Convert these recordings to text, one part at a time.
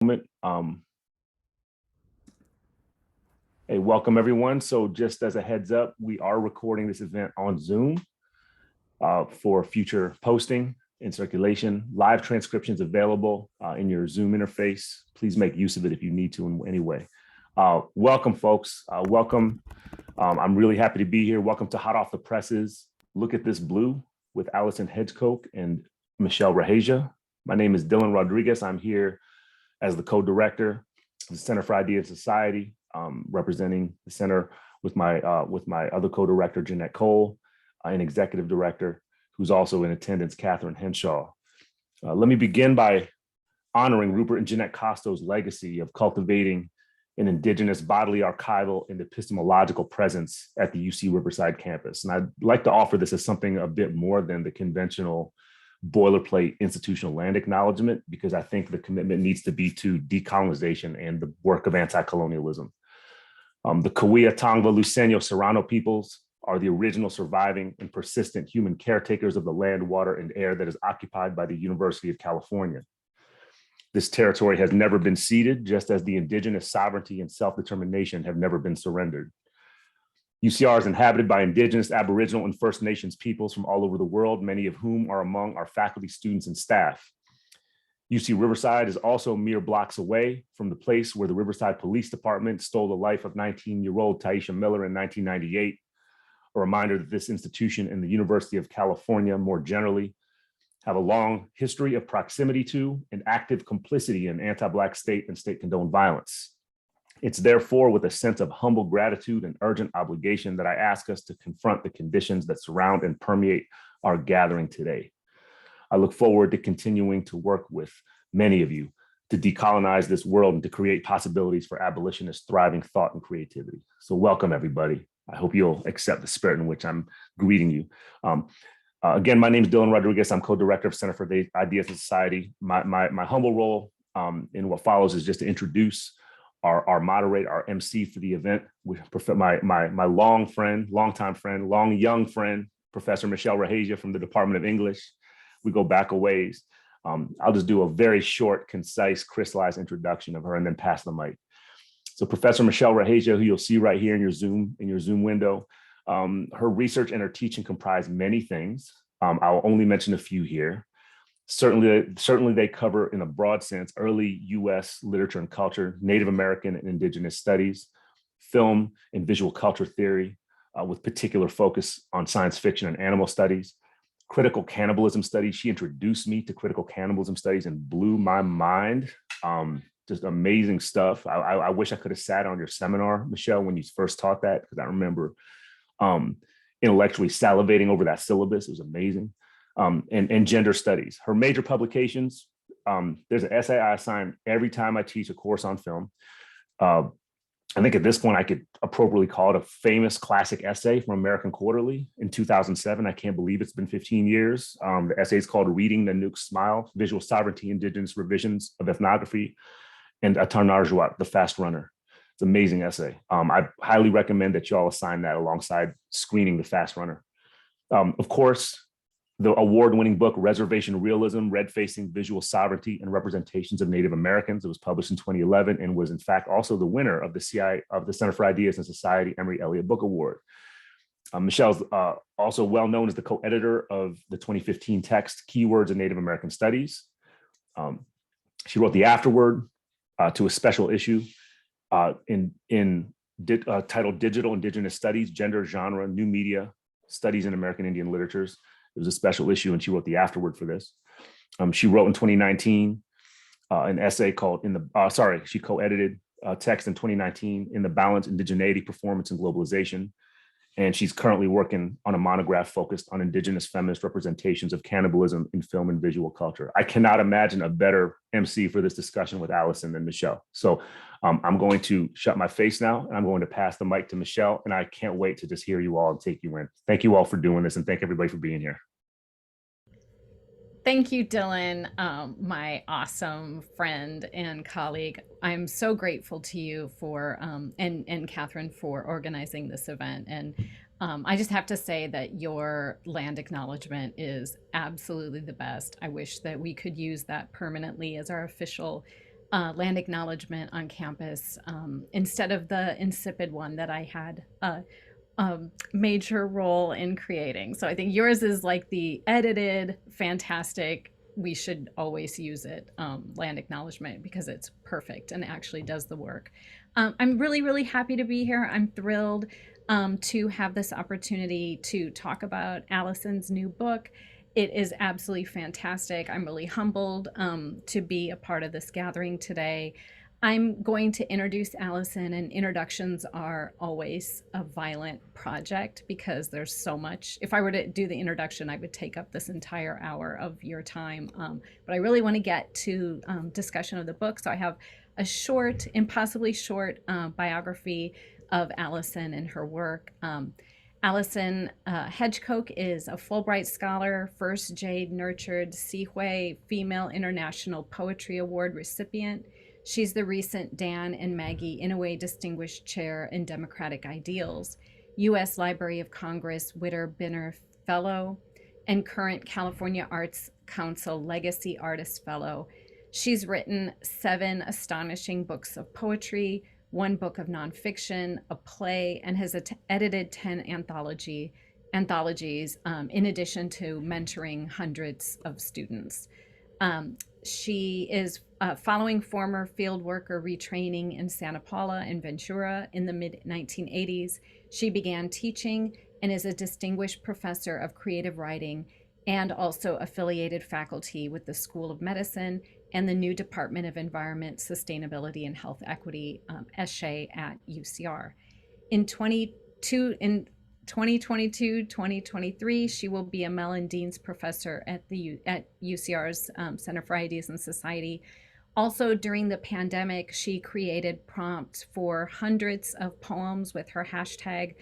moment. Hey, welcome everyone. So just as a heads up, we are recording this event on Zoom for future posting and circulation. Live transcriptions available in your Zoom interface. Please make use of it if you need to in any way. Welcome, folks. Welcome. I'm really happy to be here. Welcome to Hot Off the Presses. Look at This Blue with Allison Hedge Coke and Michelle Raheja. My name is Dylan Rodriguez. I'm here as the co-director of the Center for Idea and Society, representing the center with my other co-director, Jeanette Cole, and executive director, who's also in attendance, Catherine Henshaw. Let me begin by honoring Rupert and Jeanette Costo's legacy of cultivating an indigenous bodily archival and epistemological presence at the UC Riverside campus. And I'd like to offer this as something a bit more than the conventional boilerplate institutional land acknowledgement, because I think the commitment needs to be to decolonization and the work of anti-colonialism. The Cahuilla, Tongva, Luiseño, Serrano peoples are the original surviving and persistent human caretakers of the land, water, and air that is occupied by the University of California. This territory has never been ceded, just as the indigenous sovereignty and self-determination have never been surrendered. UCR is inhabited by indigenous, Aboriginal, and First Nations peoples from all over the world, many of whom are among our faculty, students, and staff. UC Riverside is also mere blocks away from the place where the Riverside Police Department stole the life of 19-year-old Taisha Miller in 1998. A reminder that this institution and the University of California more generally have a long history of proximity to and active complicity in anti-Black state and state-condoned violence. It's therefore with a sense of humble gratitude and urgent obligation that I ask us to confront the conditions that surround and permeate our gathering today. I look forward to continuing to work with many of you to decolonize this world and to create possibilities for abolitionists' thriving thought and creativity. So welcome, everybody. I hope you'll accept the spirit in which I'm greeting you. Again, my name is Dylan Rodriguez. I'm co-director of Center for Ideas and Society. My humble role in what follows is just to introduce our moderator, our MC for the event, my long young friend, Professor Michelle Raheja from the Department of English. We go back a ways. I'll just do a very short, concise, crystallized introduction of her and then pass the mic. So Professor Michelle Raheja, who you'll see right here in your Zoom window, her research and her teaching comprise many things. I'll only mention a few here. Certainly they cover in a broad sense early US literature and culture, Native American and Indigenous studies, film and visual culture theory, with particular focus on science fiction and animal studies, critical cannibalism studies. She introduced me to critical cannibalism studies and blew my mind. Just amazing stuff. I wish I could have sat on your seminar, Michelle, when you first taught that, because I remember intellectually salivating over that syllabus. It was amazing. And gender studies. Her major publications, there's an essay I assign every time I teach a course on film. I think at this point I could appropriately call it a famous classic essay from American Quarterly in 2007. I can't believe it's been 15 years. The essay is called Reading Nanook's Smile, Visual Sovereignty, Indigenous Revisions of Ethnography, and Atarnarjuat, The Fast Runner. It's an amazing essay. I highly recommend that you all assign that alongside screening The Fast Runner. Of course, the award-winning book, Reservation Realism, Red-Facing Visual Sovereignty and Representations of Native Americans. It was published in 2011 and was in fact also the winner of the Center for Ideas and Society Emory Elliott Book Award. Michelle's also well known as the co-editor of the 2015 text, Keywords in Native American Studies. She wrote the afterword to a special issue titled Digital Indigenous Studies, Gender, Genre, New Media, Studies in American Indian Literatures. It was a special issue and she wrote the afterword for this. She wrote in 2019 an essay called she co-edited text in 2019 in the Balance, Indigeneity, Performance, and Globalization. And she's currently working on a monograph focused on indigenous feminist representations of cannibalism in film and visual culture. I cannot imagine a better MC for this discussion with Allison than Michelle. So I'm going to shut my face now and I'm going to pass the mic to Michelle, and I can't wait to just hear you all and take you in. Thank you all for doing this and thank everybody for being here. Thank you, Dylan, my awesome friend and colleague. I'm so grateful to you for, and Catherine for organizing this event. And I just have to say that your land acknowledgement is absolutely the best. I wish that we could use that permanently as our official land acknowledgement on campus instead of the insipid one that I had a major role in creating. So I think yours is like the edited, fantastic, we should always use it land acknowledgement, because it's perfect and actually does the work. I'm really, really happy to be here. I'm thrilled to have this opportunity to talk about Allison's new book. It is absolutely fantastic. I'm really humbled to be a part of this gathering today. I'm going to introduce Allison, and introductions are always a violent project because there's so much. If I were to do the introduction, I would take up this entire hour of your time. But I really want to get to discussion of the book. So I have a short, impossibly short biography of Allison and her work. Allison Hedge Coke is a Fulbright scholar, first Jade nurtured SiHui Female International Poetry Award recipient. She's the recent Dan and Maggie Inouye Distinguished Chair in Democratic Ideals, U.S. Library of Congress Witter Bynner Fellow, and current California Arts Council Legacy Artist Fellow. She's written 7 astonishing books of poetry, 1 book of nonfiction, a play, and has edited 10 anthologies, in addition to mentoring hundreds of students. She is following former fieldworker retraining in Santa Paula and Ventura in the mid-1980s. She began teaching and is a distinguished professor of creative writing and also affiliated faculty with the School of Medicine and the new Department of Environment, Sustainability, and Health Equity, SHE, at UCR. In 2022-2023, she will be a Mellon Dean's Professor at UCR's Center for Ideas and Society. Also, during the pandemic, she created prompts for hundreds of poems with her hashtag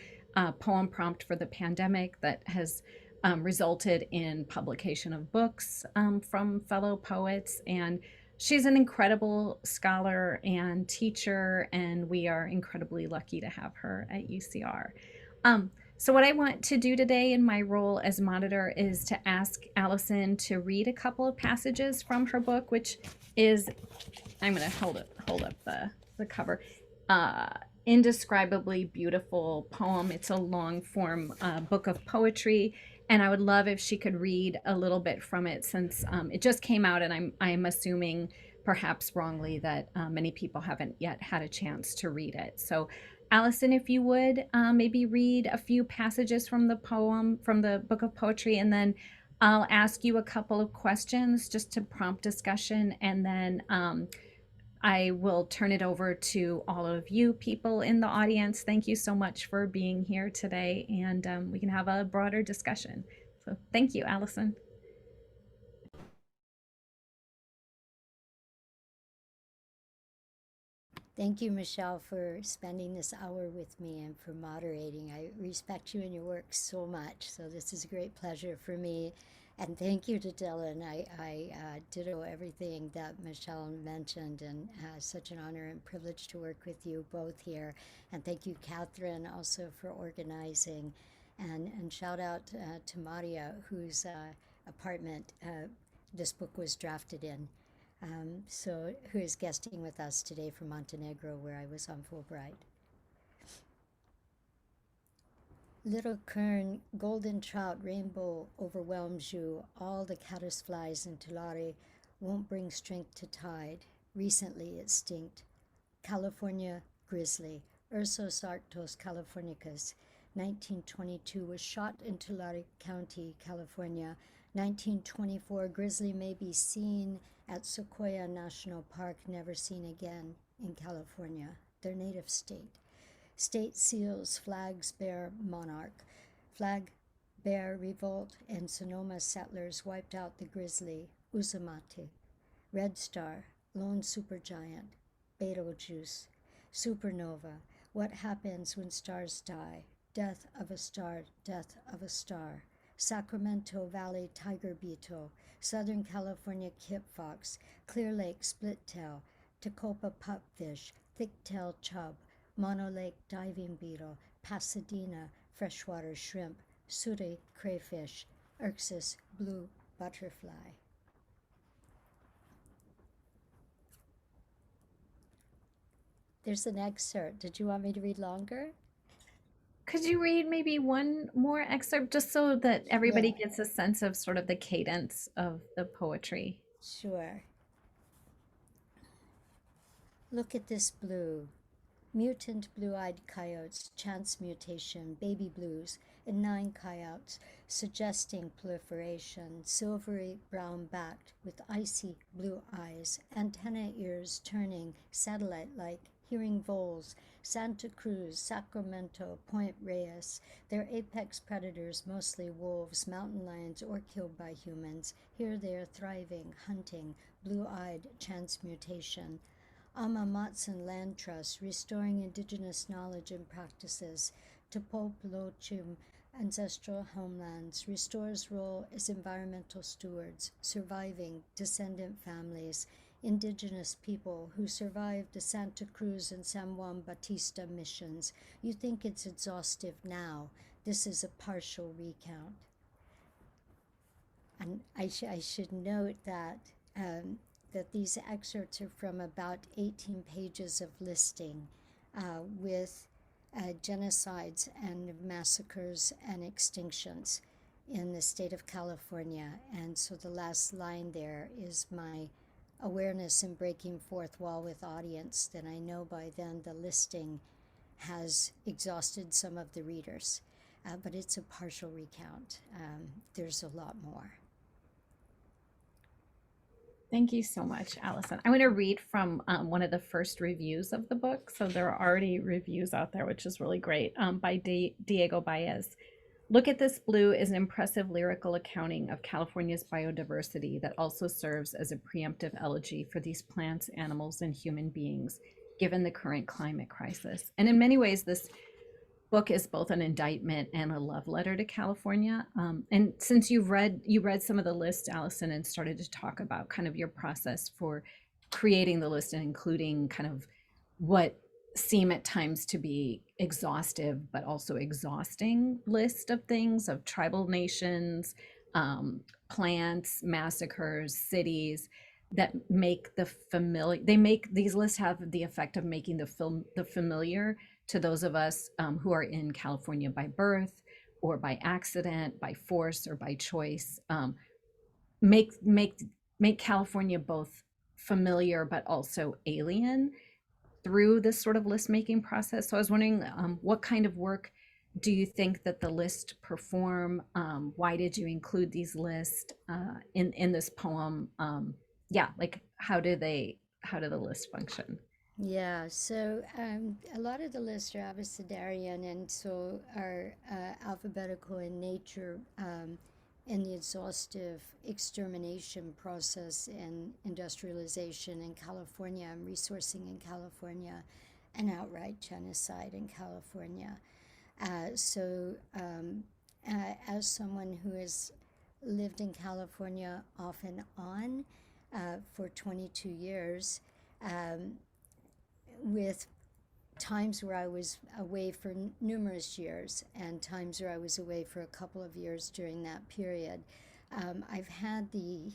poem prompt for the pandemic that has resulted in publication of books from fellow poets. And she's an incredible scholar and teacher, and we are incredibly lucky to have her at UCR. So what I want to do today in my role as monitor is to ask Allison to read a couple of passages from her book, which is, I'm going to hold up the cover, indescribably beautiful poem. It's a long form book of poetry, and I would love if she could read a little bit from it, since it just came out, and I'm assuming, perhaps wrongly, that many people haven't yet had a chance to read it. So Allison, if you would maybe read a few passages from the poem, from the book of poetry, and then I'll ask you a couple of questions just to prompt discussion, and then I will turn it over to all of you people in the audience. Thank you so much for being here today, and we can have a broader discussion. So thank you, Allison. Thank you, Michelle, for spending this hour with me and for moderating. I respect you and your work so much, so this is a great pleasure for me. And thank you to Dylan. I ditto everything that Michelle mentioned, and such an honor and privilege to work with you both here. And thank you, Catherine, also for organizing. And shout out to Maria, whose apartment this book was drafted in. Who is guesting with us today from Montenegro, where I was on Fulbright. Little kern, golden trout, rainbow overwhelms you. All the caddisflies in Tulare won't bring strength to tide. Recently extinct. California grizzly, Ursus arctos californicus, 1922, was shot in Tulare County, California. 1924, grizzly may be seen at Sequoia National Park, never seen again in California, their native state. State seals, flags bear monarch. Flag bear revolt, and Sonoma settlers wiped out the grizzly, Uzumate. Red star, lone supergiant, Betelgeuse. Supernova, what happens when stars die? Death of a star, death of a star. Sacramento Valley tiger beetle, Southern California kip fox, Clear Lake splittail, Tecopa pupfish, thick-tailed chub, Mono Lake diving beetle, Pasadena freshwater shrimp, Surrey crayfish, Urxus blue butterfly. There's an excerpt. Did you want me to read longer? Could you read maybe one more excerpt just so that everybody Yeah, gets a sense of sort of the cadence of the poetry? sure. Look at this blue. Mutant blue-eyed coyotes, chance mutation, baby blues, and 9 coyotes, suggesting proliferation, silvery brown-backed with icy blue eyes, antenna ears turning satellite-like, hearing voles, Santa Cruz, Sacramento, Point Reyes, their apex predators, mostly wolves, mountain lions, or killed by humans. Here they are thriving, hunting, blue-eyed chance mutation. Ama Matson Land Trust, restoring indigenous knowledge and practices. Topolochim ancestral homelands, restores role as environmental stewards, surviving descendant families, indigenous people who survived the Santa Cruz and San Juan Bautista missions. You think it's exhaustive now. This is a partial recount. And I should note that these excerpts are from about 18 pages of listing with genocides and massacres and extinctions in the state of California. And so the last line there is my awareness in breaking fourth wall with audience. Then I know by then the listing has exhausted some of the readers. But it's a partial recount. There's a lot more. Thank you so much, Allison. I'm going to read from one of the first reviews of the book. So there are already reviews out there, which is really great, by Diego Baez. Look at This Blue is an impressive lyrical accounting of California's biodiversity that also serves as a preemptive elegy for these plants, animals, and human beings, given the current climate crisis. And in many ways, this book is both an indictment and a love letter to California. And since you read some of the list, Allison, and started to talk about kind of your process for creating the list and including kind of what seem at times to be exhaustive but also exhausting list of things of tribal nations, plants, massacres, cities that make the familiar. They make these lists have the effect of making the familiar to those of us who are in California by birth or by accident, by force or by choice, make California both familiar but also alien through this sort of list making process. So I was wondering, what kind of work do you think that the list perform? Why did you include these lists in this poem? Yeah, like how do the lists function? Yeah, so a lot of the lists are abecedarian and so are alphabetical in nature in the exhaustive extermination process and industrialization in California and resourcing in California and outright genocide in California. As someone who has lived in California off and on for 22 years, with times where I was away for numerous years and times where I was away for a couple of years during that period. I've had the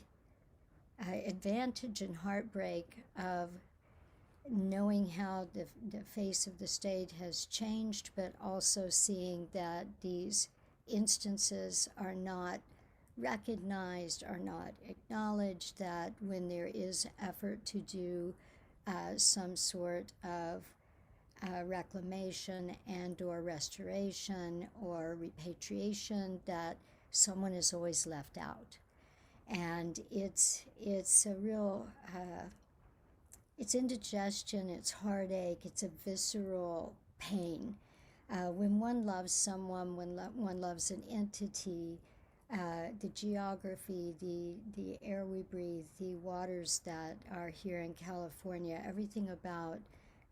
advantage and heartbreak of knowing how the face of the state has changed, but also seeing that these instances are not recognized, are not acknowledged, that when there is effort to do some sort of reclamation and or restoration or repatriation, that someone is always left out. And it's a real it's indigestion, it's heartache, it's a visceral pain. When one loves someone, when one loves an entity, the geography, the air we breathe, the waters that are here in California, everything about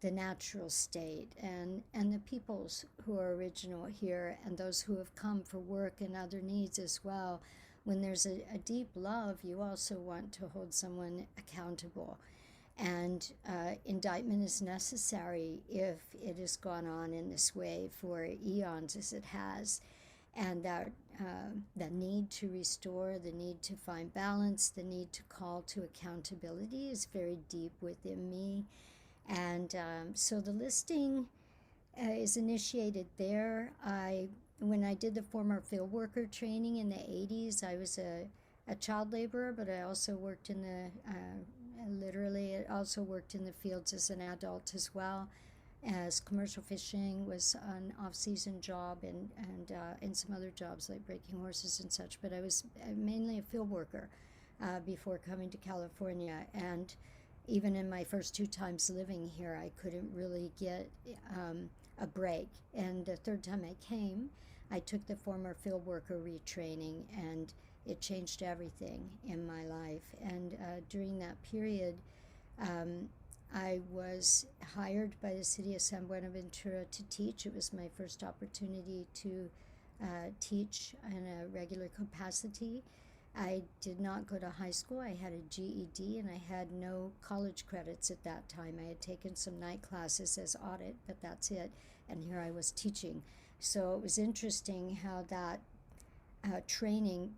the natural state and the peoples who are original here and those who have come for work and other needs as well. When there's a deep love, you also want to hold someone accountable. And indictment is necessary if it has gone on in this way for eons as it has. And that the need to restore, the need to find balance, the need to call to accountability is very deep within me. And so the listing is initiated there. When I did the former field worker training in the 80s, I was a child laborer, but I also worked in the, literally, I also worked in the fields as an adult as well, as commercial fishing was an off-season job, and some other jobs like breaking horses and such. But I was mainly a field worker before coming to California. And even in my first 2 times living here, I couldn't really get a break. And the 3rd time I came, I took the former field worker retraining, and it changed everything in my life. And during that period, I was hired by the city of San Buenaventura to teach. It was my first opportunity to teach in a regular capacity. I did not go to high school. I had a GED, and I had no college credits at that time. I had taken some night classes as audit, but that's it. And here I was teaching. So it was interesting how that training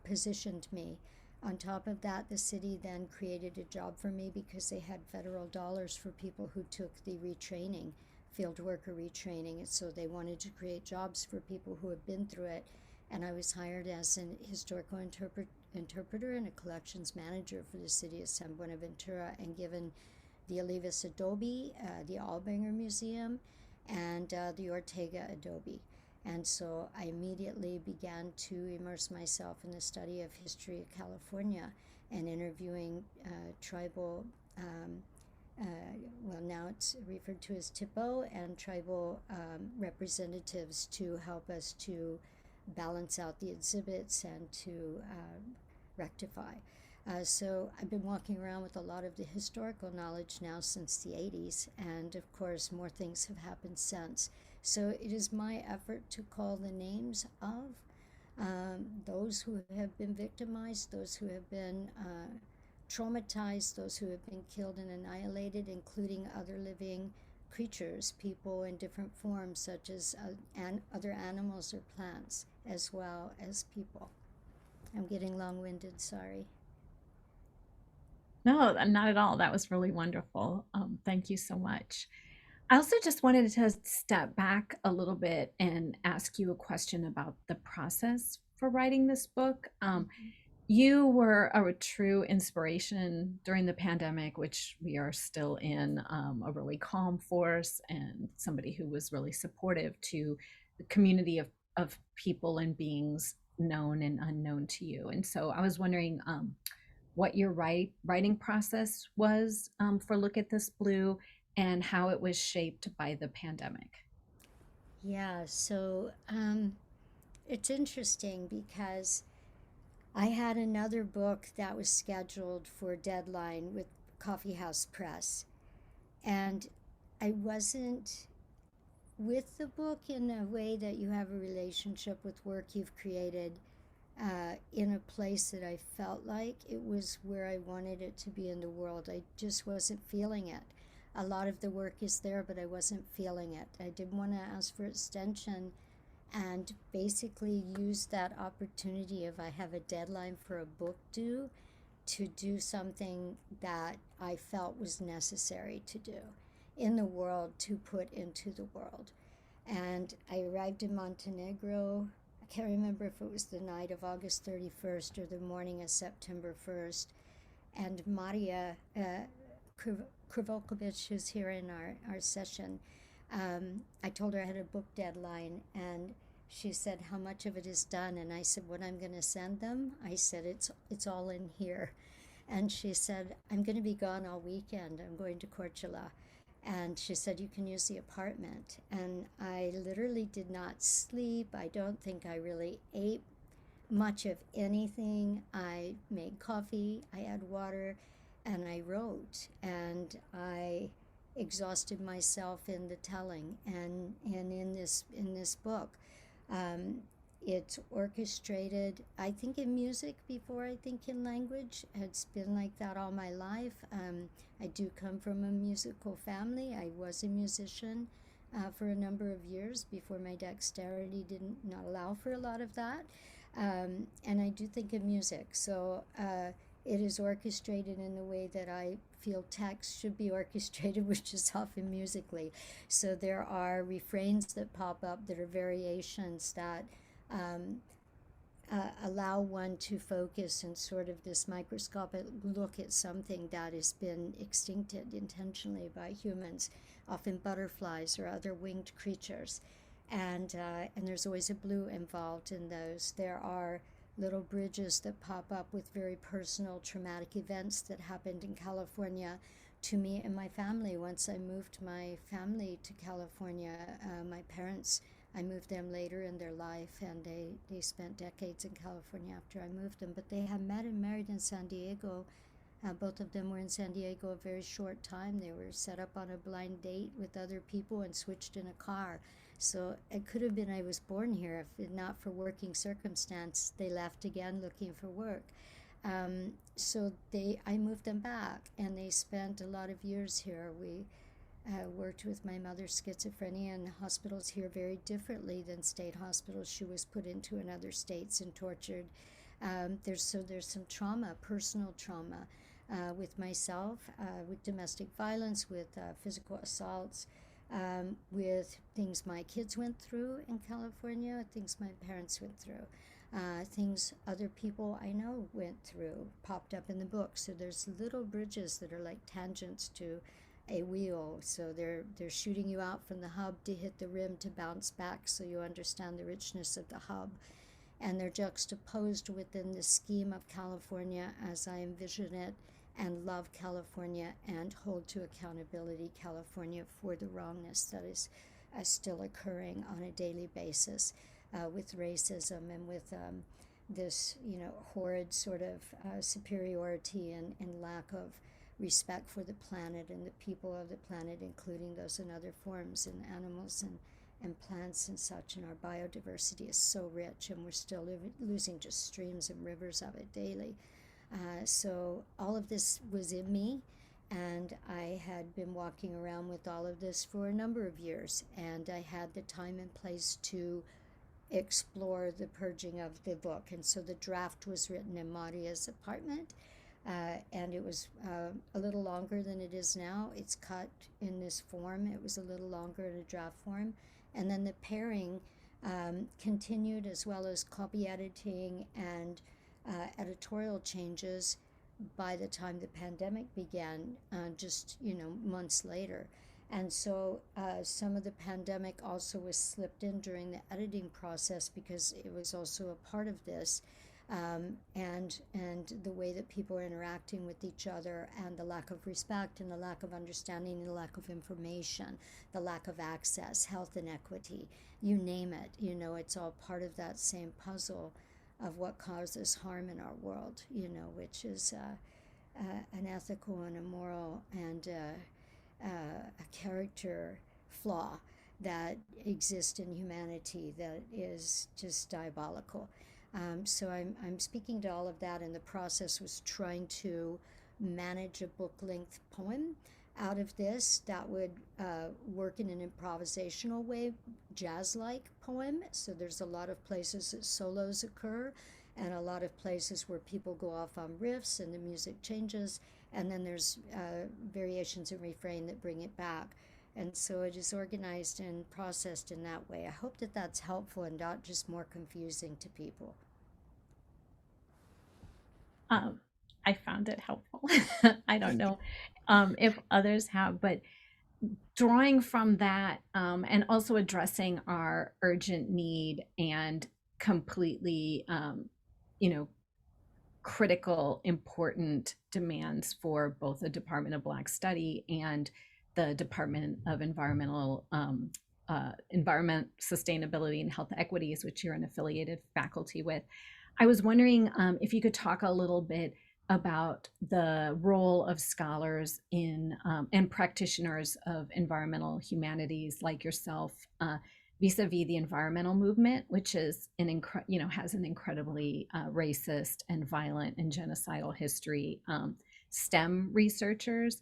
positioned me. On top of that, the city then created a job for me because they had federal dollars for people who took the retraining, field worker retraining. And so they wanted to create jobs for people who had been through it. And I was hired as an historical interpreter and a collections manager for the city of San Buenaventura, and given the Olivas Adobe, the Albanger Museum, and the Ortega Adobe. And so I immediately began to immerse myself in the study of history of California and interviewing tribal, well, now it's referred to as TIPO, and tribal representatives to help us to balance out the exhibits and to rectify. So I've been walking around with a lot of the historical knowledge now since the 80s, and of course more things have happened since. So it is my effort to call the names of those who have been victimized, those who have been traumatized, those who have been killed and annihilated, including other living creatures, people in different forms, such as other animals or plants, as well as people. I'm getting long-winded, sorry. No, not at all. That was really wonderful. Thank you so much. I also just wanted to step back a little bit and ask you a question about the process for writing this book. You were a true inspiration during the pandemic, which we are still in, a really calm force, and somebody who was really supportive to the community of people and beings known and unknown to you. And so I was wondering what your writing process was for Look at This Blue, and how it was shaped by the pandemic. Yeah, so it's interesting because I had another book that was scheduled for deadline with Coffee House Press, and I wasn't with the book in a way that you have a relationship with work you've created in a place that I felt like it was where I wanted it to be in the world. I just wasn't feeling it. A lot of the work is there, but I wasn't feeling it. I didn't want to ask for extension, and basically use that opportunity if I have a deadline for a book due to do something that I felt was necessary to do in the world, to put into the world. And I arrived in Montenegro. I can't remember if it was the night of August 31st or the morning of September 1st. And Maria Krivokovic, who's here in our session, I told her I had a book deadline, and she said, how much of it is done? And I said, what I'm going to send them? I said, it's all in here. And she said, I'm going to be gone all weekend. I'm going to Coachella. And she said, you can use the apartment. And I literally did not sleep. I don't think I really ate much of anything. I made coffee, I had water, and I wrote. And I exhausted myself in the telling and in this book. It's orchestrated, I think, in music before I think in language. It's been like that all my life. I do come from a musical family. I was a musician for a number of years before my dexterity did not allow for a lot of that. And I do think of music. So It is orchestrated in the way that I feel text should be orchestrated, which is often musically. So there are refrains that pop up that are variations that um, allow one to focus in sort of this microscopic look at something that has been extincted intentionally by humans, often butterflies or other winged creatures. And there's always a blue involved in those. There are little bridges that pop up with very personal traumatic events that happened in California to me and my family. Once I moved my family to California, my parents, I moved them later in their life, and they spent decades in California after I moved them. But they had met and married in San Diego. Both of them were in San Diego a very short time. They were set up on a blind date with other people and switched in a car. So it could have been I was born here if not for working circumstance. They left again looking for work. I moved them back, and they spent a lot of years here. We worked with my mother's schizophrenia in hospitals here very differently than state hospitals. She was put into in other states and tortured. There's some trauma, personal trauma, with myself, with domestic violence, with physical assaults, with things my kids went through in California, things my parents went through. Things other people I know went through popped up in the book. So there's little bridges that are like tangents to a wheel. So they're shooting you out from the hub to hit the rim to bounce back, so you understand the richness of the hub. And they're juxtaposed within the scheme of California as I envision it, and love California and hold to accountability California for the wrongness that is still occurring on a daily basis, with racism and with this, horrid sort of superiority and lack of respect for the planet and the people of the planet, including those in other forms and animals and plants and such. And our biodiversity is so rich, and we're still losing just streams and rivers of it daily. So all of this was in me, and I had been walking around with all of this for a number of years, and I had the time and place to explore the purging of the book. And so the draft was written in Maria's apartment, and it was a little longer than it is now. It's cut in this form. It was a little longer in a draft form. And then the pairing continued, as well as copy editing and editorial changes by the time the pandemic began, just months later. And so some of the pandemic also was slipped in during the editing process, because it was also a part of this, and the way that people are interacting with each other, and the lack of respect, and the lack of understanding, and the lack of information, the lack of access, health inequity, you name it. It's all part of that same puzzle of what causes harm in our world, which is an ethical and a moral and a character flaw that exists in humanity that is just diabolical. So I'm speaking to all of that, and the process was trying to manage a book-length poem out of this that would work in an improvisational way, jazz-like poem. So there's a lot of places that solos occur, and a lot of places where people go off on riffs and the music changes, and then there's variations in refrain that bring it back. And so it is organized and processed in that way. I hope that that's helpful and not just more confusing to people. I found it helpful. I don't know if others have, but drawing from that, and also addressing our urgent need and completely, critical, important demands for both the Department of Black Study and the Department of Environment, Sustainability, and Health Equities, which you're an affiliated faculty with. I was wondering if you could talk a little bit about the role of scholars in and practitioners of environmental humanities like yourself, vis-a-vis the environmental movement, which is has an incredibly racist and violent and genocidal history. STEM researchers,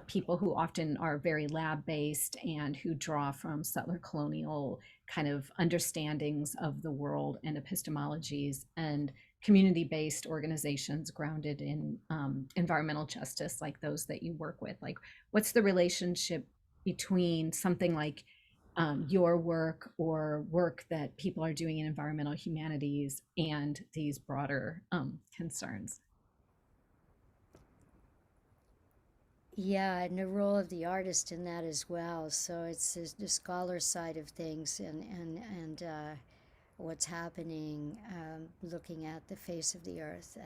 people who often are very lab-based and who draw from settler colonial kind of understandings of the world and epistemologies, and community-based organizations grounded in environmental justice, like those that you work with? Like, what's the relationship between something like your work or work that people are doing in environmental humanities and these broader concerns? Yeah, and the role of the artist in that as well. So it's the scholar side of things, and what's happening, looking at the face of the earth,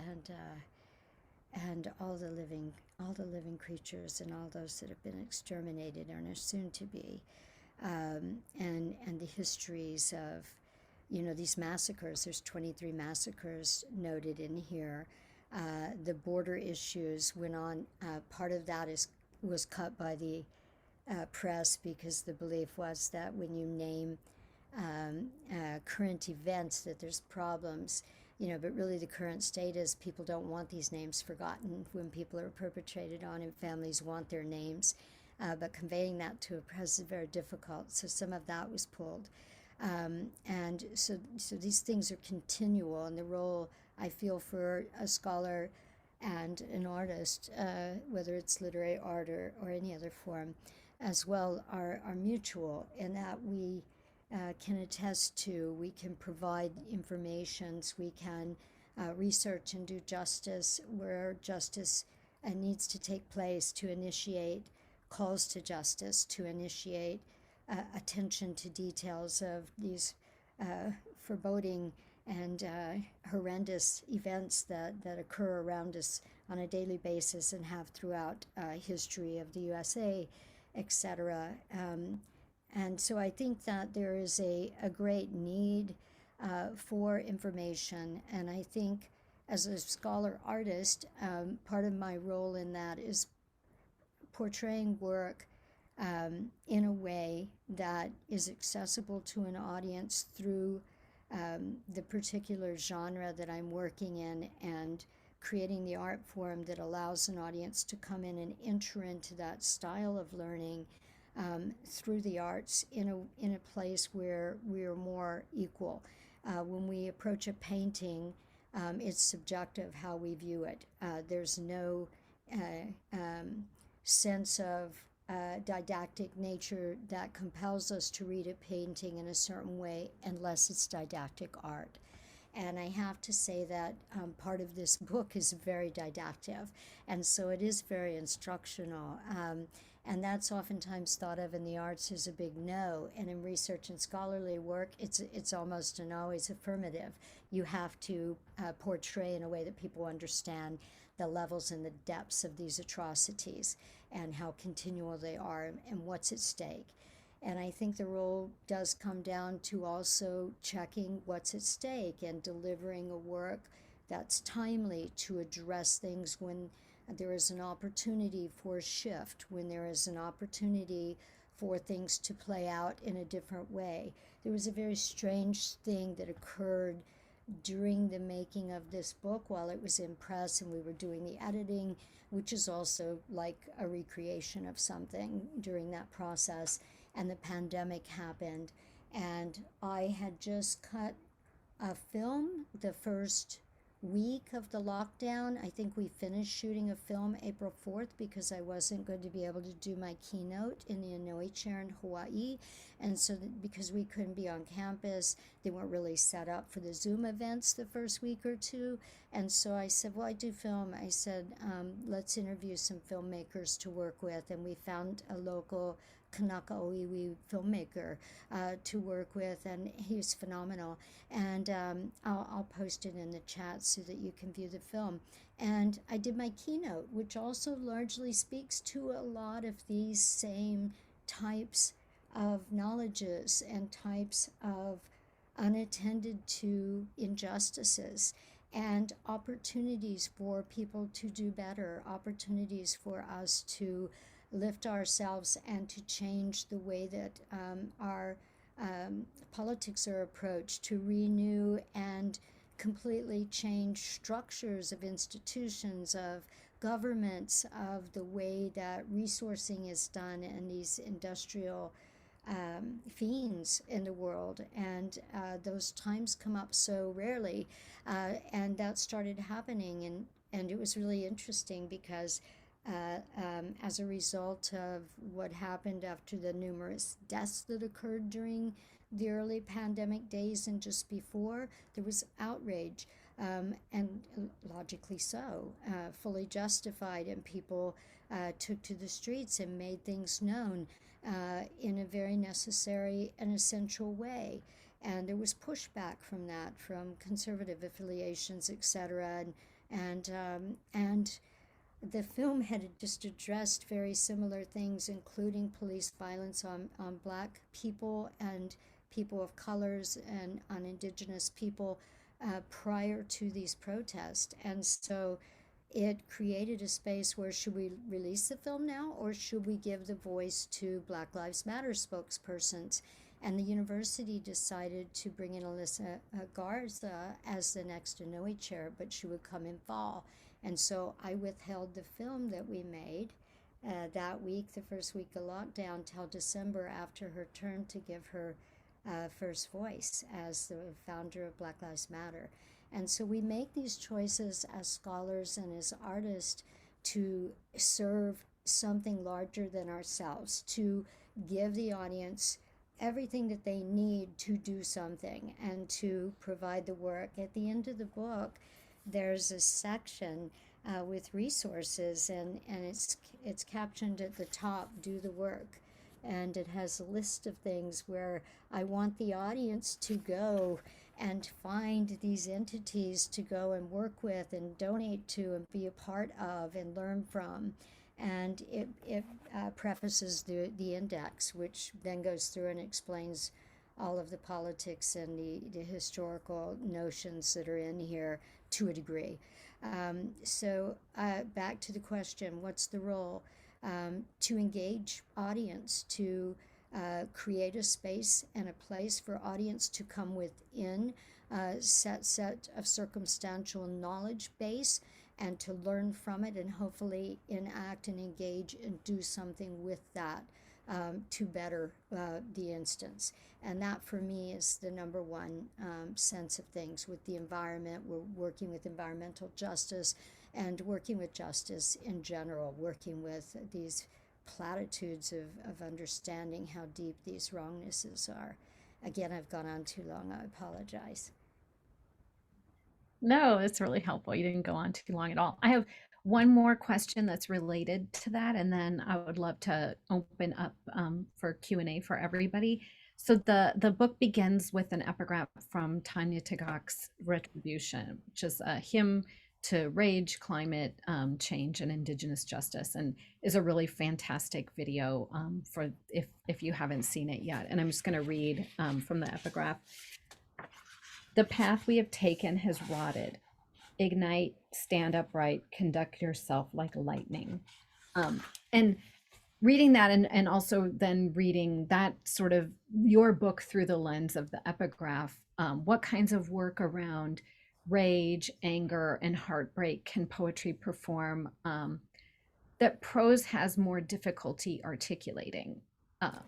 and all the living creatures, and all those that have been exterminated and are soon to be, and the histories of, these massacres. There's 23 massacres noted in here. The border issues went on. Part of that was cut by the press, because the belief was that when you name current events, that there's problems. But really the current state is people don't want these names forgotten when people are perpetrated on, and families want their names. But conveying that to a press is very difficult, so some of that was pulled. And so these things are continual, and the role I feel for a scholar and an artist, whether it's literary art or any other form as well, are mutual, in that we can attest to, we can provide informations, we can research and do justice where justice needs to take place, to initiate calls to justice, to initiate attention to details of these foreboding and horrendous events that occur around us on a daily basis and have throughout history of the USA, etc. And so I think that there is a great need for information, and I think as a scholar artist, part of my role in that is portraying work in a way that is accessible to an audience through the particular genre that I'm working in, and creating the art form that allows an audience to come in and enter into that style of learning through the arts in a place where we are more equal. When we approach a painting, it's subjective how we view it. There's no sense of didactic nature that compels us to read a painting in a certain way unless it's didactic art. And I have to say that part of this book is very didactic, and so it is very instructional. And that's oftentimes thought of in the arts as a big no, and in research and scholarly work, it's almost an always affirmative. You have to portray in a way that people understand the levels and the depths of these atrocities, and how continual they are, and what's at stake. And I think the role does come down to also checking what's at stake and delivering a work that's timely to address things when there is an opportunity for a shift, when there is an opportunity for things to play out in a different way. There was a very strange thing that occurred during the making of this book while it was in press and we were doing the editing, which is also like a recreation of something during that process. And the pandemic happened, and I had just cut a film the first week of the lockdown. I think we finished shooting a film April 4th because I wasn't going to be able to do my keynote in the Inouye chair in Hawaii. And so because we couldn't be on campus, they weren't really set up for the Zoom events the first week or two. And so I said, well, I do film. I said, let's interview some filmmakers to work with. And we found a local Kanaka Oiwi filmmaker to work with, and he's phenomenal. And I'll post it in the chat so that you can view the film. And I did my keynote, which also largely speaks to a lot of these same types of knowledges and types of unattended to injustices, and opportunities for people to do better, opportunities for us to lift ourselves and to change the way that our politics are approached, to renew and completely change structures of institutions, of governments, of the way that resourcing is done, and these industrial fiends in the world, and those times come up so rarely, and that started happening, and it was really interesting because as a result of what happened after the numerous deaths that occurred during the early pandemic days and just before, there was outrage, and logically so, fully justified, and people took to the streets and made things known in a very necessary and essential way. And there was pushback from that, from conservative affiliations, etc. And the film had just addressed very similar things, including police violence on Black people and people of colors and on Indigenous people prior to these protests. And so it created a space where, should we release the film now, or should we give the voice to Black Lives Matter spokespersons? And the university decided to bring in Alyssa Garza as the next Inouye chair, but she would come in fall. And so I withheld the film that we made that week, the first week of lockdown, till December after her term, to give her first voice as the founder of Black Lives Matter. And so we make these choices as scholars and as artists to serve something larger than ourselves, to give the audience everything that they need to do something and to provide the work. At the end of the book, there's a section with resources, and it's captioned at the top, "Do the work." And it has a list of things where I want the audience to go and find these entities to go and work with and donate to and be a part of and learn from. And it prefaces the index, which then goes through and explains all of the politics and the historical notions that are in here to a degree. So back to the question, what's the role? To engage audience, to create a space and a place for audience to come within a set of circumstantial knowledge base and to learn from it and hopefully enact and engage and do something with that to better the instance. And that for me is the number one sense of things with the environment. We're working with environmental justice and working with justice in general, working with these platitudes of understanding how deep these wrongnesses are. Again, I've gone on too long. I apologize. No, it's really helpful. You didn't go on too long at all. I have one more question that's related to that, and then I would love to open up for Q&A for everybody. So the book begins with an epigraph from Tanya Tagaq's Retribution, which is a hymn to rage, climate change, and Indigenous justice, and is a really fantastic video for if you haven't seen it yet. And I'm just going to read from the epigraph. "The path we have taken has rotted. Ignite, stand upright, conduct yourself like lightning." And reading that and also then reading that sort of your book through the lens of the epigraph, what kinds of work around rage, anger, and heartbreak can poetry perform that prose has more difficulty articulating?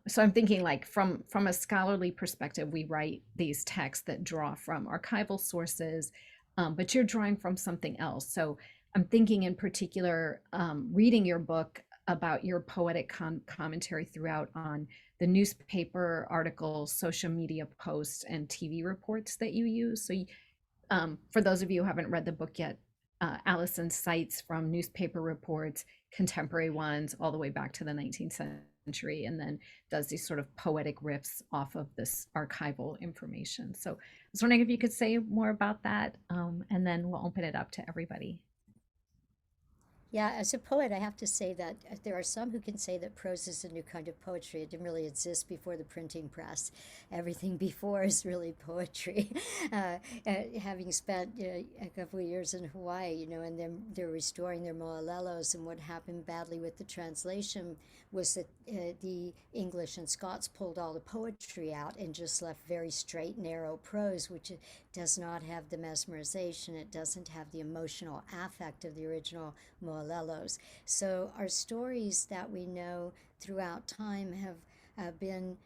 So I'm thinking, like, from a scholarly perspective, we write these texts that draw from archival sources, but you're drawing from something else. So I'm thinking in particular, reading your book about your poetic commentary throughout on the newspaper articles, social media posts, and TV reports that you use. So for those of you who haven't read the book yet, Allison cites from newspaper reports, contemporary ones, all the way back to the 19th century, and then does these sort of poetic riffs off of this archival information. So I was wondering if you could say more about that, and then we'll open it up to everybody. Yeah, as a poet, I have to say that there are some who can say that prose is a new kind of poetry. It didn't really exist before the printing press. Everything before is really poetry. Having spent a couple of years in Hawaii, and then they're restoring their mo'olelos, and what happened badly with the translation was that the English and Scots pulled all the poetry out and just left very straight, narrow prose, which does not have the mesmerization. It doesn't have the emotional affect of the original mo'olelos. So our stories that we know throughout time have been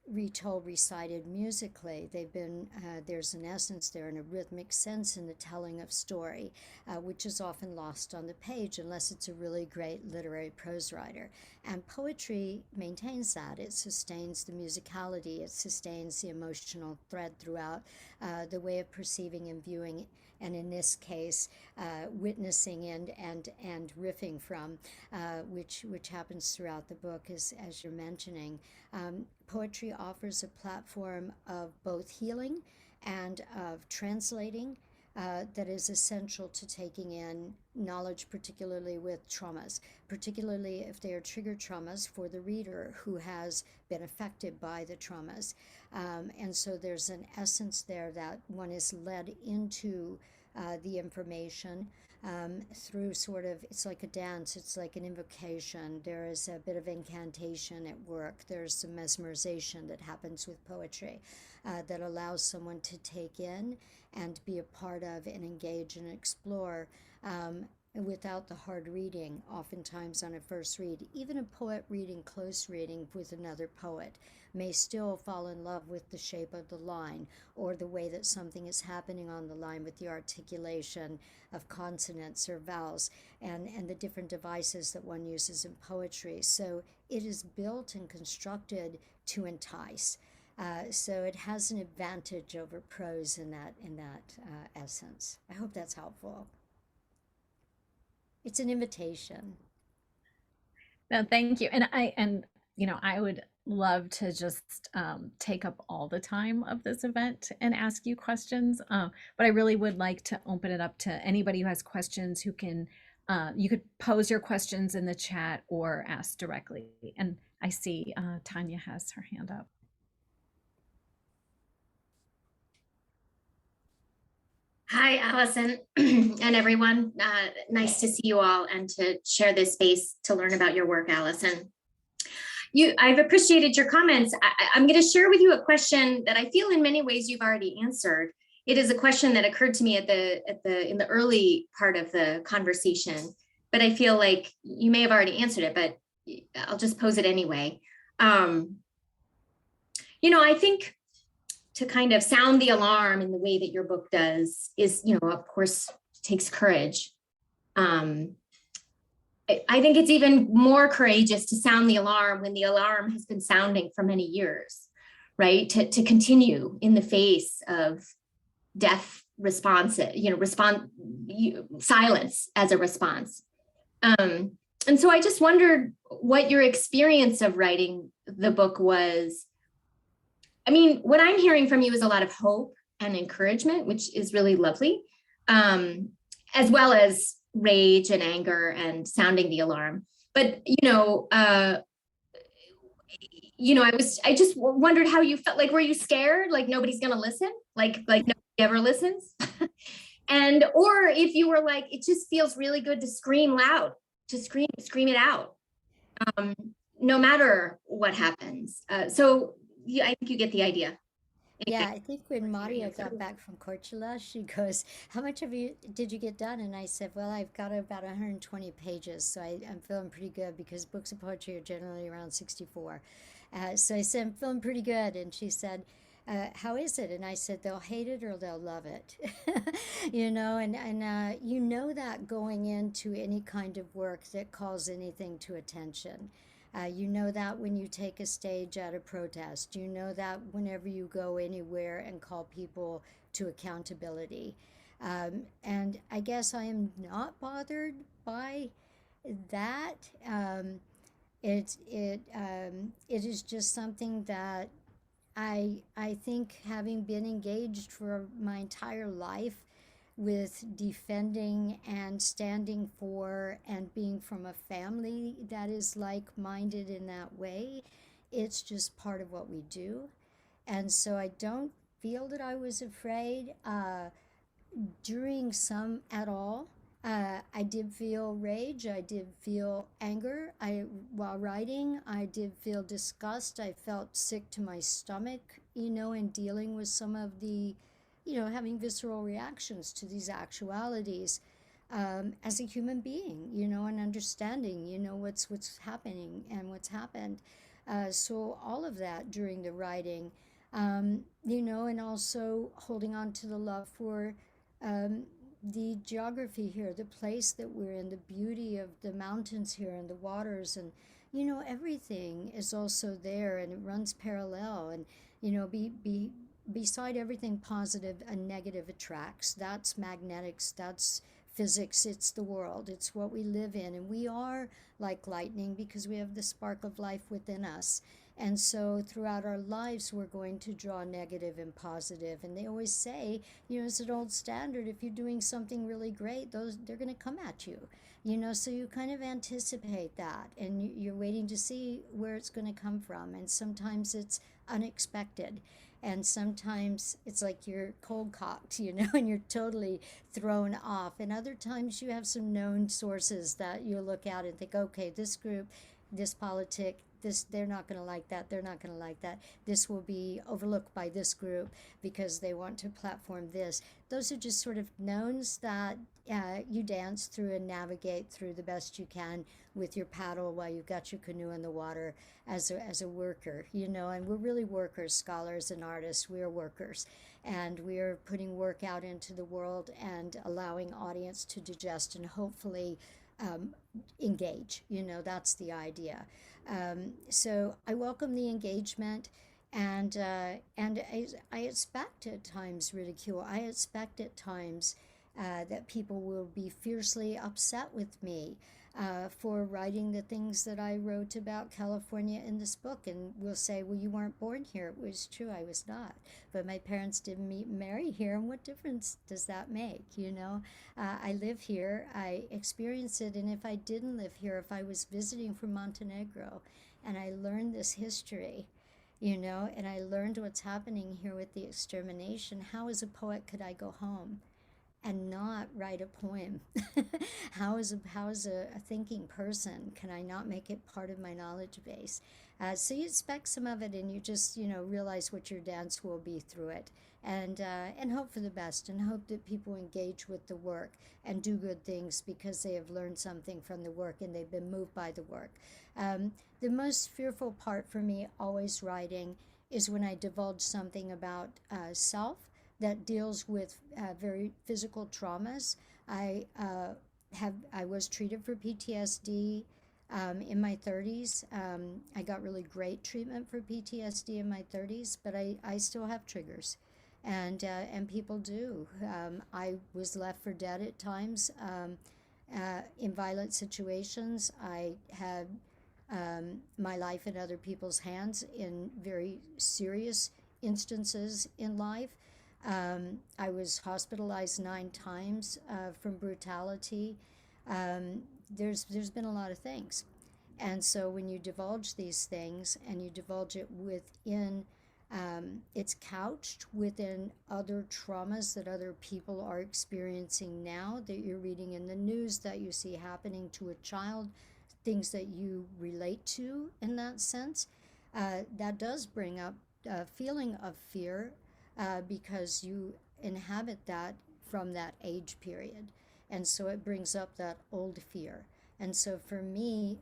retold, recited musically. They've been, there's an essence there and a rhythmic sense in the telling of story, which is often lost on the page unless it's a really great literary prose writer. And poetry maintains that. It sustains the musicality, it sustains the emotional thread throughout the way of perceiving and viewing, and in this case, witnessing and riffing from, which happens throughout the book, as you're mentioning. Poetry offers a platform of both healing and of translating that is essential to taking in knowledge, particularly with traumas, particularly if they are trigger traumas for the reader who has been affected by the traumas. And so there's an essence there that one is led into the information through sort of, it's like a dance, it's like an invocation. There is a bit of incantation at work. There's some mesmerization that happens with poetry that allows someone to take in and be a part of and engage and explore without the hard reading, oftentimes on a first read. Even a poet reading close reading with another poet may still fall in love with the shape of the line or the way that something is happening on the line with the articulation of consonants or vowels and the different devices that one uses in poetry. So it is built and constructed to entice. So it has an advantage over prose in that essence. I hope that's helpful. It's an invitation. No, thank you. And I would love to just take up all the time of this event and ask you questions. But I really would like to open it up to anybody who has questions who can, you could pose your questions in the chat or ask directly. And I see Tanya has her hand up. Hi, Allison and everyone. Nice to see you all and to share this space to learn about your work, Allison. I've appreciated your comments. I'm going to share with you a question that I feel in many ways you've already answered. It is a question that occurred to me in the early part of the conversation, but I feel like you may have already answered it, but I'll just pose it anyway. I think to kind of sound the alarm in the way that your book does is, of course, takes courage. I think it's even more courageous to sound the alarm when the alarm has been sounding for many years, right? To continue in the face of death response, silence as a response. And so I just wondered what your experience of writing the book was. I mean, what I'm hearing from you is a lot of hope and encouragement, which is really lovely, as well as rage and anger and sounding the alarm. But, I just wondered how you felt. Like, were you scared? Like nobody's going to listen? Like nobody ever listens? Or if you were like, it just feels really good to scream loud, to scream it out, no matter what happens. So yeah, I think you get the idea. Yeah, I think when Maria got back from Corchula, she goes, "How much did you get done?" And I said, "Well, I've got about 120 pages, so I'm feeling pretty good because books of poetry are generally around 64." So I said, "I'm feeling pretty good," and she said, "How is it?" And I said, "They'll hate it or they'll love it," and you know that going into any kind of work that calls anything to attention. You know that when you take a stage at a protest. You know that whenever you go anywhere and call people to accountability. And I guess I am not bothered by that. It is just something that I think, having been engaged for my entire life with defending and standing for and being from a family that is like-minded in that way, it's just part of what we do. And so I don't feel that I was afraid during some at all. I did feel rage. I did feel anger. While writing, I did feel disgust. I felt sick to my stomach, in dealing with some of the having visceral reactions to these actualities as a human being, and understanding, what's happening and what's happened. So all of that during the writing, and also holding on to the love for the geography here, the place that we're in, the beauty of the mountains here and the waters, and everything is also there, and it runs parallel. And beside everything positive, a negative attracts. That's magnetics. That's physics. It's the world. It's what we live in, and we are like lightning because we have the spark of life within us. And so throughout our lives, we're going to draw negative and positive. And they always say, it's an old standard. If you're doing something really great, they're going to come at you. So you kind of anticipate that, and you're waiting to see where it's going to come from. And sometimes it's unexpected. And sometimes it's like you're cold cocked, and you're totally thrown off. And other times you have some known sources that you look at and think, okay, this group, this politic, they're not going to like that. They're not going to like that. This will be overlooked by this group because they want to platform this. Those are just sort of knowns that you dance through and navigate through the best you can with your paddle while you've got your canoe in the water as a worker, and we're really workers, scholars and artists. We are workers, and we are putting work out into the world and allowing audience to digest and hopefully engage. That's the idea. So I welcome the engagement, and I expect at times ridicule. I expect at times that people will be fiercely upset with me for writing the things that I wrote about California in this book, and will say, well, you weren't born here. It was true, I was not, but my parents didn't meet and marry here, and what difference does that make? I live here, I experience it, and if I didn't live here, if I was visiting from Montenegro and I learned this history, and I learned what's happening here with the extermination, how as a poet could I go home and not write a poem? how as a thinking person can I not make it part of my knowledge base? So you expect some of it, and you just realize what your dance will be through it, and hope for the best, and hope that people engage with the work and do good things because they have learned something from the work and they've been moved by the work. The most fearful part for me always writing is when I divulge something about self that deals with very physical traumas. I was treated for PTSD in my 30s. I got really great treatment for PTSD in my 30s, but I still have triggers, and people do. I was left for dead at times in violent situations. I had my life in other people's hands in very serious instances in life. I was hospitalized 9 times from brutality. There's been a lot of things. And so when you divulge these things and you divulge it within, it's couched within other traumas that other people are experiencing now, that you're reading in the news, that you see happening to a child, things that you relate to in that sense, that does bring up a feeling of fear, because you inhabit that from that age period. And so it brings up that old fear. And so for me,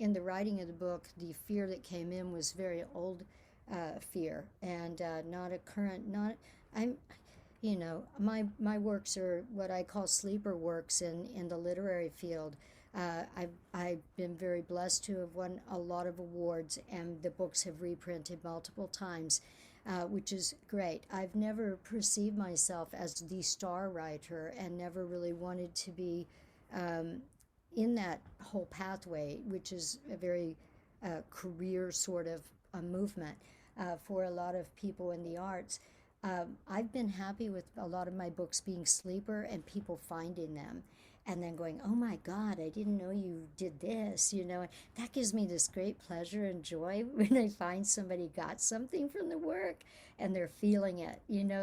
in the writing of the book, the fear that came in was very old fear, and not a current, my works are what I call sleeper works in the literary field. I've been very blessed to have won a lot of awards, and the books have reprinted multiple times, which is great. I've never perceived myself as the star writer, and never really wanted to be in that whole pathway, which is a very career sort of a movement for a lot of people in the arts. I've been happy with a lot of my books being sleeper and people finding them and then going, oh my God, I didn't know you did this, That gives me this great pleasure and joy when I find somebody got something from the work and they're feeling it.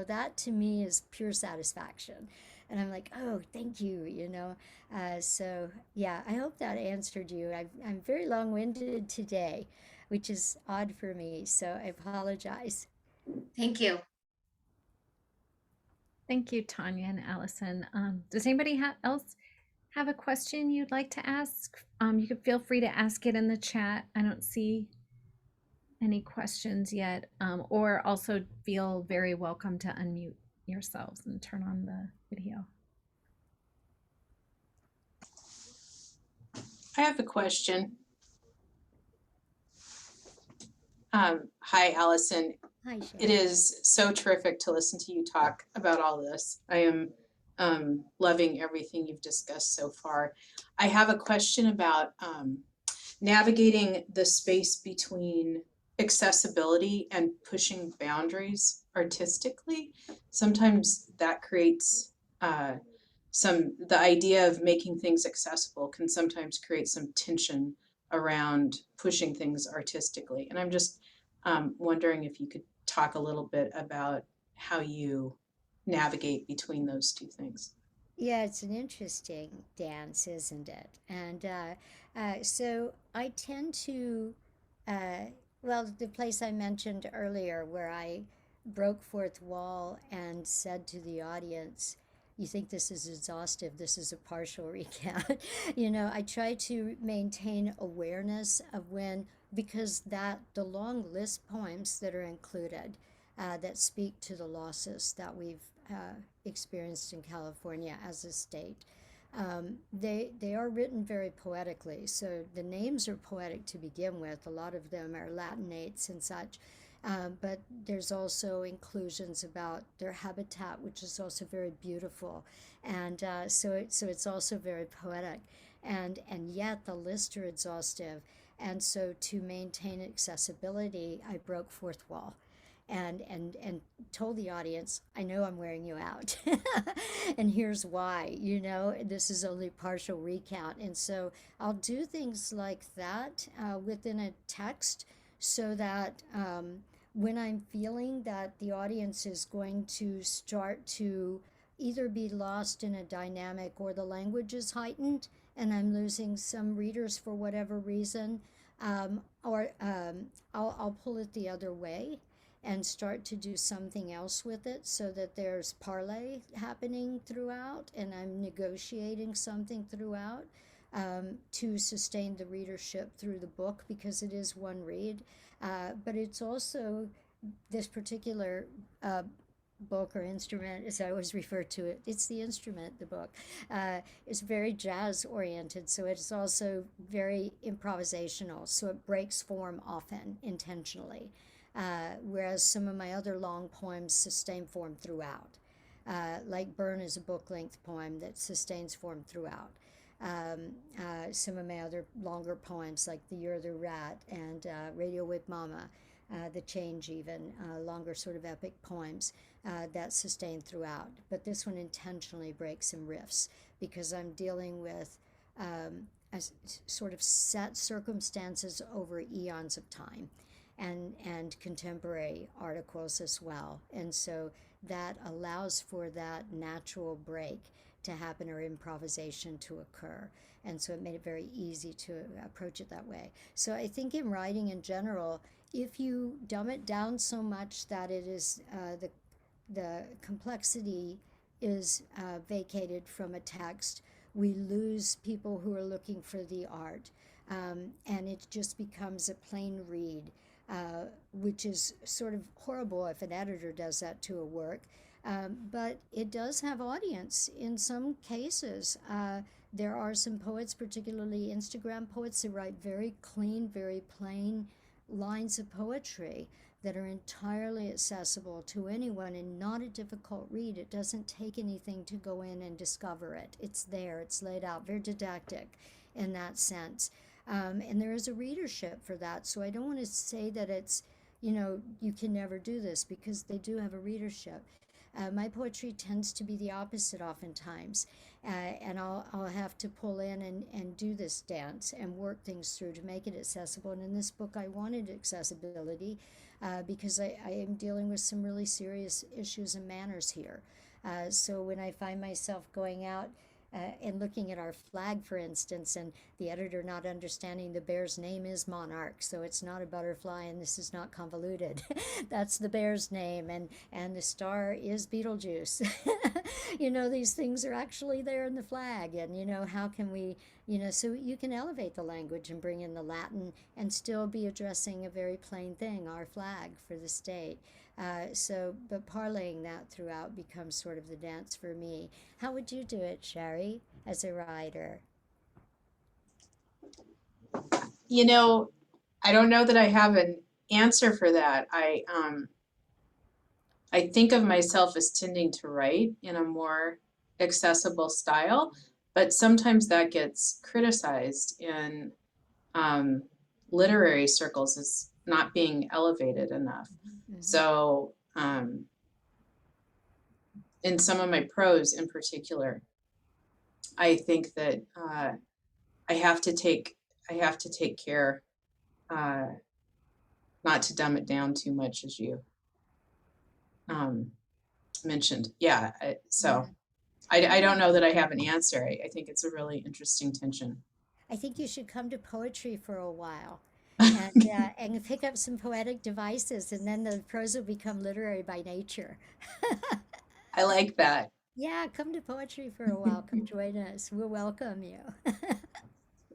That to me is pure satisfaction. And I'm like, oh, thank you, So yeah, I hope that answered you. I'm very long-winded today, which is odd for me, so I apologize. Thank you. Thank you, Tanya and Allison. Does anybody else have a question you'd like to ask? You can feel free to ask it in the chat. I don't see any questions yet, or also feel very welcome to unmute yourselves and turn on the video. I have a question. Hi, Allison. Hi, It Jade. is so terrific to listen to you talk about all this. I am loving everything you've discussed so far. I have a question about navigating the space between accessibility and pushing boundaries artistically. Sometimes that creates the idea of making things accessible can sometimes create some tension around pushing things artistically. And I'm just wondering if you could talk a little bit about how you navigate between those two things. Yeah, it's an interesting dance, isn't it? And so I tend to, uh, well, the place I mentioned earlier where I broke fourth wall and said to the audience, you think this is exhaustive, this is a partial recount. I try to maintain awareness of when, because the long list poems that are included that speak to the losses that we've experienced in California as a state. They are written very poetically, so the names are poetic to begin with. A lot of them are Latinates and such, but there's also inclusions about their habitat, which is also very beautiful, and so it's also very poetic, and yet the lists are exhaustive, and so to maintain accessibility, I broke fourth wall and told the audience, I know I'm wearing you out. And here's why. This is only partial recount. And so I'll do things like that within a text so that when I'm feeling that the audience is going to start to either be lost in a dynamic or the language is heightened and I'm losing some readers for whatever reason, or I'll pull it the other way and start to do something else with it so that there's parlay happening throughout and I'm negotiating something throughout to sustain the readership through the book, because it is one read. But it's also this particular book or instrument, as I always refer to it, it's the instrument, the book. It's very jazz oriented, so it's also very improvisational, so it breaks form often intentionally. Whereas some of my other long poems sustain form throughout. Like Burn is a book-length poem that sustains form throughout. Some of my other longer poems, like The Year of the Rat and Radio with Mama, The Change even, longer sort of epic poems that sustain throughout. But this one intentionally breaks some riffs because I'm dealing with sort of set circumstances over eons of time. And contemporary articles as well. And so that allows for that natural break to happen or improvisation to occur. And so it made it very easy to approach it that way. So I think in writing in general, if you dumb it down so much that it is the complexity is vacated from a text, we lose people who are looking for the art. And it just becomes a plain read. Which is sort of horrible if an editor does that to a work. But it does have audience in some cases. There are some poets, particularly Instagram poets, that write very clean, very plain lines of poetry that are entirely accessible to anyone and not a difficult read. It doesn't take anything to go in and discover it. It's there, it's laid out, very didactic in that sense. And there is a readership for that. So I don't want to say that it's, you can never do this, because they do have a readership. My poetry tends to be the opposite oftentimes. And I'll have to pull in and do this dance and work things through to make it accessible. And in this book, I wanted accessibility because I am dealing with some really serious issues and manners here. So when I find myself going out and looking at our flag, for instance, and the editor not understanding the bear's name is Monarch, so it's not a butterfly and this is not convoluted. That's the bear's name, and the star is Beetlejuice. These things are actually there in the flag, and how can we, so you can elevate the language and bring in the Latin and still be addressing a very plain thing, our flag for the state. But parlaying that throughout becomes sort of the dance for me. How would you do it, Sherry, as a writer? I don't know that I have an answer for that. I think of myself as tending to write in a more accessible style, but sometimes that gets criticized in literary circles as not being elevated enough. Mm-hmm. So in some of my prose in particular, I think that I have to take care not to dumb it down too much, as you mentioned. I don't know that I have an answer. I think it's a really interesting tension. I think you should come to poetry for a while and pick up some poetic devices, and then the prose will become literary by nature. I like that. Yeah, come to poetry for a while. Come join us. We'll welcome you.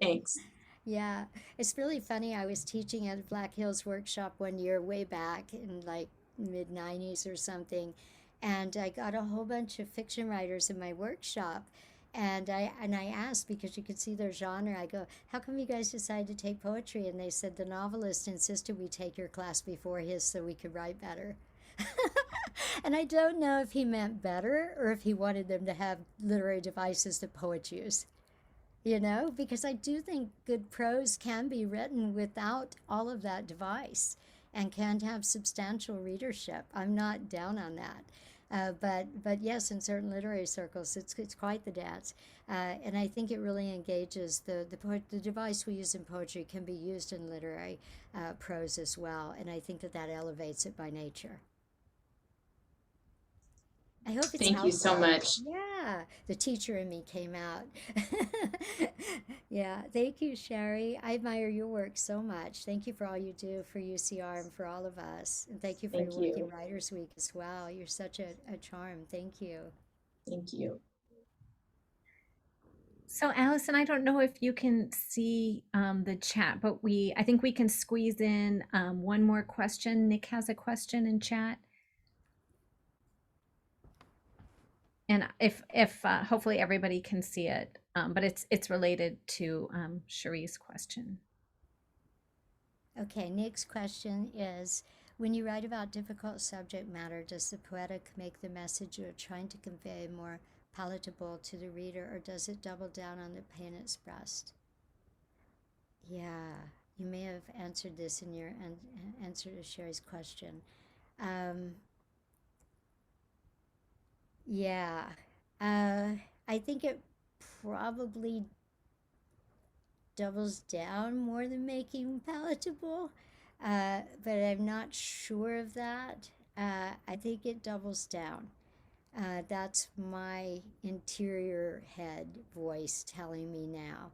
Thanks. Yeah, it's really funny. I was teaching at Black Hills Workshop one year way back in like mid-90s or something, and I got a whole bunch of fiction writers in my workshop, and I asked, because you could see their genre, I go, how come you guys decided to take poetry? And they said the novelist insisted we take your class before his so we could write better. And I don't know if he meant better or if he wanted them to have literary devices that poets use. Because I do think good prose can be written without all of that device and can have substantial readership. I'm not down on that. But yes, in certain literary circles, it's quite the dance. And I think it really engages the device we use in poetry can be used in literary prose as well. And I think that elevates it by nature. I hope it's Thank you so much. Yeah, the teacher in me came out. Yeah, thank you, Sherry. I admire your work so much. Thank you for all you do for UCR and for all of us. And thank you for your work in Writers Week as well. You're such a charm. Thank you. Thank you. So Allison, I don't know if you can see the chat, but I think we can squeeze in one more question. Nick has a question in chat. And if hopefully everybody can see it, but it's related to Cherie's question. Okay, Nick's question is, when you write about difficult subject matter, does the poetic make the message you're trying to convey more palatable to the reader, or does it double down on the pain expressed? Yeah, you may have answered this in your answer to Sherry's question. Yeah, I think it probably doubles down more than making palatable, but I'm not sure of that. I think it doubles down. That's my interior head voice telling me now.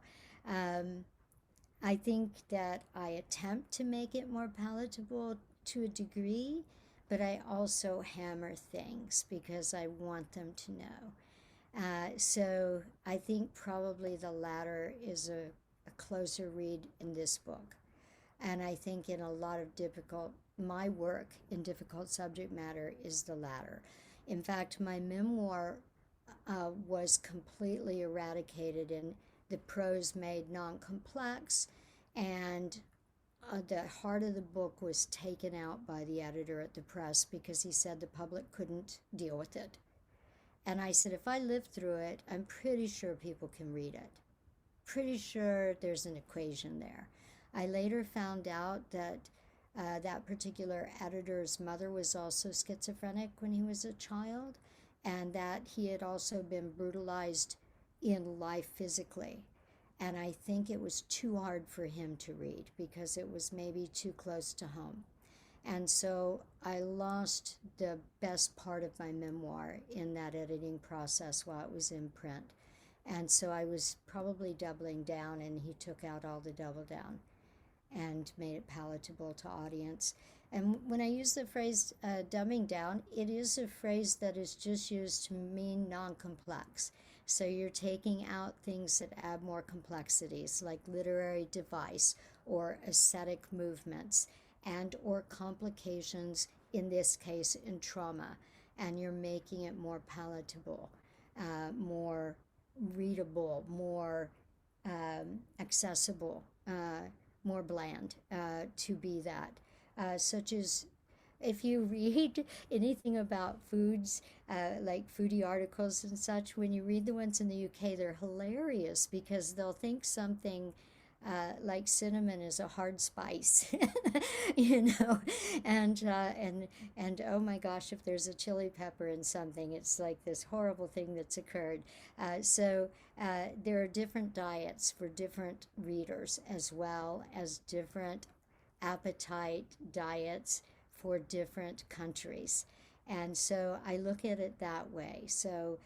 I think that I attempt to make it more palatable to a degree, but I also hammer things because I want them to know. So I think probably the latter is a closer read in this book. And I think in a lot of my work in difficult subject matter is the latter. In fact, my memoir was completely eradicated and the prose made non-complex, and the heart of the book was taken out by the editor at the press because he said the public couldn't deal with it. And I said, if I live through it, I'm pretty sure people can read it. Pretty sure there's an equation there. I later found out that that particular editor's mother was also schizophrenic when he was a child, and that he had also been brutalized in life physically. And I think it was too hard for him to read because it was maybe too close to home. And so I lost the best part of my memoir in that editing process while it was in print. And so I was probably doubling down, and he took out all the double down and made it palatable to audience. And when I use the phrase dumbing down, it is a phrase that is just used to mean non-complex. So you're taking out things that add more complexities, like literary device or aesthetic movements and or complications, in this case in trauma, and you're making it more palatable, more readable, more accessible, more bland, to be that. Such as if you read anything about foods, like foodie articles and such, when you read the ones in the UK, they're hilarious because they'll think something like cinnamon is a hard spice, you know, and oh my gosh, if there's a chili pepper in something, it's like this horrible thing that's occurred. So there are different diets for different readers, as well as different appetite diets for different countries. And so I look at it that way. So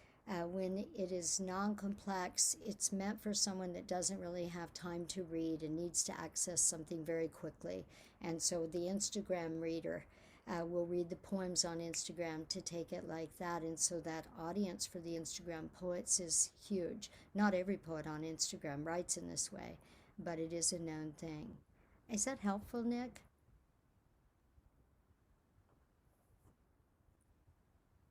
when it is non-complex, it's meant for someone that doesn't really have time to read and needs to access something very quickly. And so the Instagram reader will read the poems on Instagram to take it like that. And so that audience for the Instagram poets is huge. Not every poet on Instagram writes in this way, but it is a known thing. Is that helpful, Nick?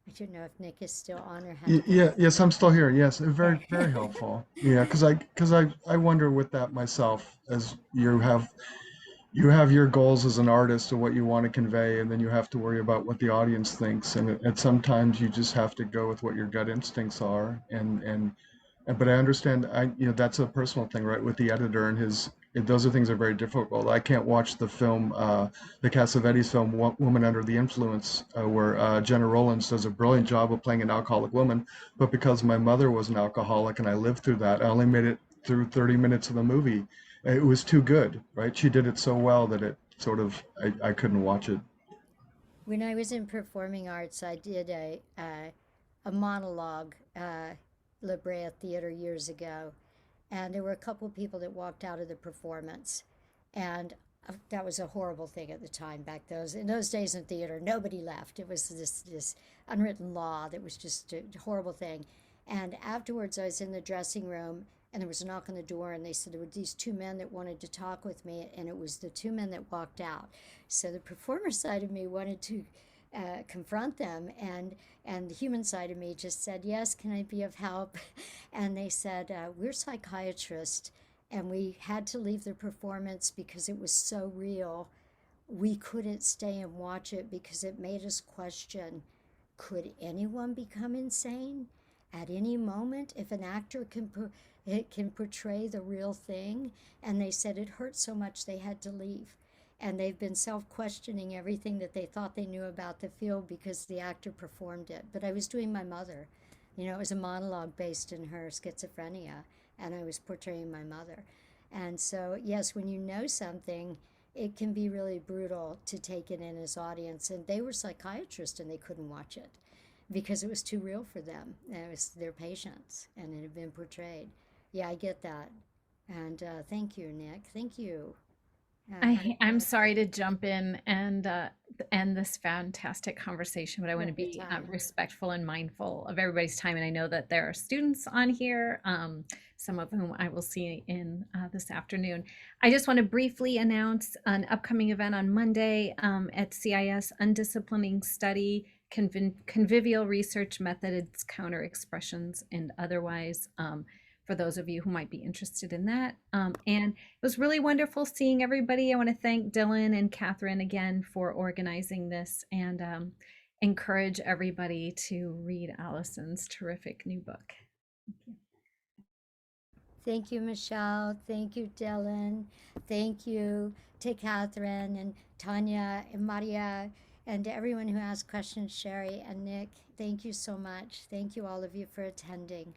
I don't know if Nick is still on or had to Yeah, yes, I'm still here. Yes, very, very helpful. Yeah, because I wonder with that myself, as you have your goals as an artist of what you want to convey, and then you have to worry about what the audience thinks, and sometimes you just have to go with what your gut instincts are, but I understand, that's a personal thing, right, with the editor and those are things that are very difficult. I can't watch the film, the Cassavetes film, Woman Under the Influence, where Jenna Rollins does a brilliant job of playing an alcoholic woman, but because my mother was an alcoholic and I lived through that, I only made it through 30 minutes of the movie. It was too good, right? She did it so well that it sort of, I couldn't watch it. When I was in performing arts, I did a monologue, La Brea Theater years ago, and there were a couple people that walked out of the performance, and that was a horrible thing at the time. In those days in theater, nobody left. It was this unwritten law that was just a horrible thing. And afterwards, I was in the dressing room, and there was a knock on the door, and they said there were these two men that wanted to talk with me, and it was the two men that walked out. So the performer side of me wanted to confront them, and the human side of me just said, yes, can I be of help? And they said, we're psychiatrists, and we had to leave the performance because it was so real. We couldn't stay and watch it because it made us question, could anyone become insane at any moment if an actor can portray the real thing? And they said it hurt so much they had to leave. And they've been self-questioning everything that they thought they knew about the field because the actor performed it. But I was doing my mother. It was a monologue based in her schizophrenia, and I was portraying my mother. And so, yes, when you know something, it can be really brutal to take it in as audience. And they were psychiatrists, and they couldn't watch it because it was too real for them. It was their patients, and it had been portrayed. Yeah, I get that. And thank you, Nick. Thank you. I'm sorry to jump in and end this fantastic conversation, but I want to be respectful and mindful of everybody's time. And I know that there are students on here, some of whom I will see in this afternoon. I just want to briefly announce an upcoming event on Monday at CIS, Undisciplining Study, Convivial Research Methods, Counter Expressions, and Otherwise. For those of you who might be interested in that. And it was really wonderful seeing everybody. I want to thank Dylan and Catherine again for organizing this, and encourage everybody to read Allison's terrific new book. Thank you. Thank you, Michelle. Thank you, Dylan. Thank you to Catherine and Tanya and Maria and to everyone who asked questions, Sherry and Nick. Thank you so much. Thank you all of you for attending.